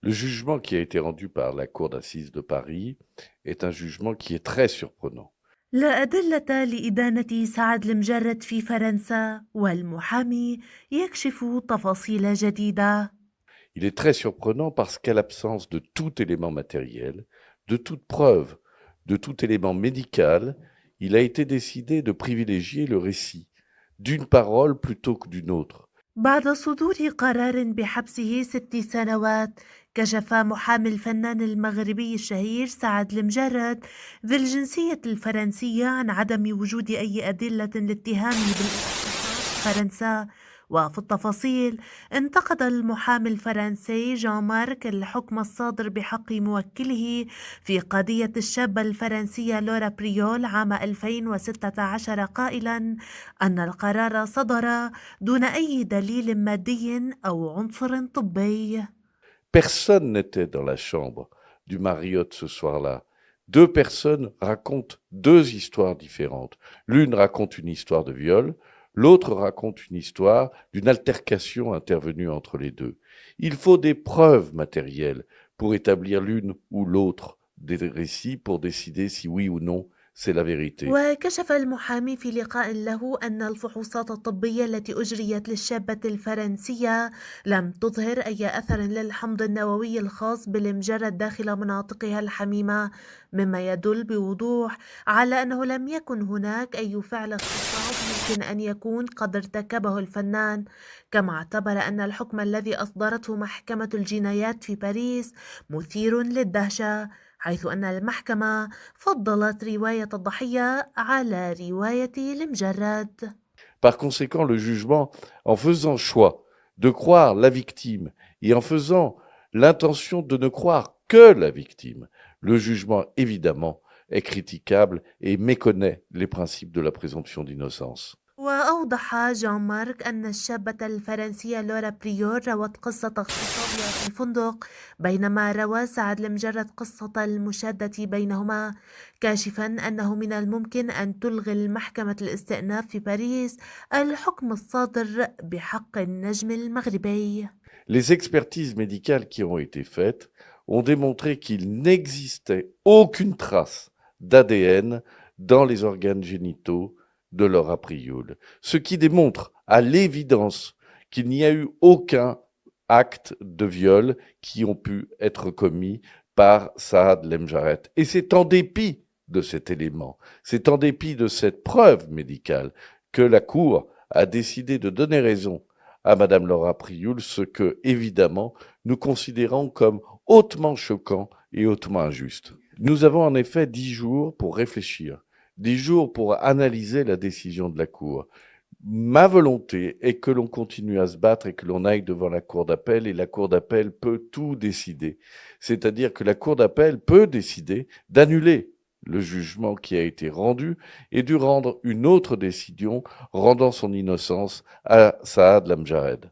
Le jugement qui a été rendu par la Cour d'assises de Paris est un jugement qui est très surprenant. لا أدلة لإدانة سعد المجرد في فرنسا، والمحامي يكشف تفاصيل جديدة. Il est très surprenant parce qu'à l'absence de tout élément matériel, de toute preuve, de tout élément médical, il a été décidé de privilégier le récit d'une parole plutôt que d'une autre. بعد صدور قرار بحبسه 6 سنوات، كشف محامي الفنان المغربي الشهير سعد المجرد ذي الجنسية الفرنسية عن عدم وجود أي أدلة لاتهامه بالاغتصاب فرنسا. وفي التفاصيل، انتقد المحامي الفرنسي جان مارك الحكم الصادر بحق موكله في قضية الشابة الفرنسية لورا بريول عام 2016 قائلا أن القرار صدر دون أي دليل مادي أو عنصر طبي. Personne n'était dans la chambre du Marriott ce soir-là. Deux personnes racontent deux histoires différentes. L'une raconte une histoire de viol, l'autre raconte une histoire d'une altercation intervenue entre les deux. Il faut des preuves matérielles pour établir l'une ou l'autre des récits pour décider si oui ou non c'est la vérité. وكشف المحامي في لقاء له أن الفحوصات الطبية التي أجريت للشابة الفرنسية لم تظهر أي أثر للحمض النووي الخاص بالمجرد داخل مناطقها الحميمة، مما يدل بوضوح على أنه لم يكن هناك أي فعل اغتصاب ممكن أن يكون قد ارتكبه الفنان. كما اعتبر أن الحكم الذي أصدرته محكمة الجنايات في باريس مثير للدهشة، حيث أن المحكمة فضلت رواية الضحية على رواية المجرد. Par conséquent, le jugement, en faisant choix de croire la victime et en faisant l'intention de ne croire que la victime, le jugement, évidemment, est critiquable et méconnaît les principes de la présomption d'innocence. وأوضح جان مارك أن الشابة الفرنسية لورا بريور روت قصة اغتصابها في الفندق، بينما روى سعد المجرد قصة المشادة بينهما، كاشفا أنه من الممكن أن تلغي المحكمة الاستئناف في باريس الحكم الصادر بحق النجم المغربي. Les expertises médicales qui ont été faites ont démontré qu'il n'existait aucune trace d'ADN dans les organes génitaux de Laura Prioul, ce qui démontre à l'évidence qu'il n'y a eu aucun acte de viol qui ont pu être commis par Saad Lemjaret. Et c'est en dépit de cet élément, c'est en dépit de cette preuve médicale que la Cour a décidé de donner raison à Madame Laura Prioul, ce que, évidemment, nous considérons comme hautement choquant et hautement injuste. Nous avons en effet 10 jours pour réfléchir, 10 jours pour analyser la décision de la Cour. Ma volonté est que l'on continue à se battre et que l'on aille devant la Cour d'appel, et la Cour d'appel peut tout décider. C'est-à-dire que la Cour d'appel peut décider d'annuler le jugement qui a été rendu et de rendre une autre décision rendant son innocence à Saad Lamjared.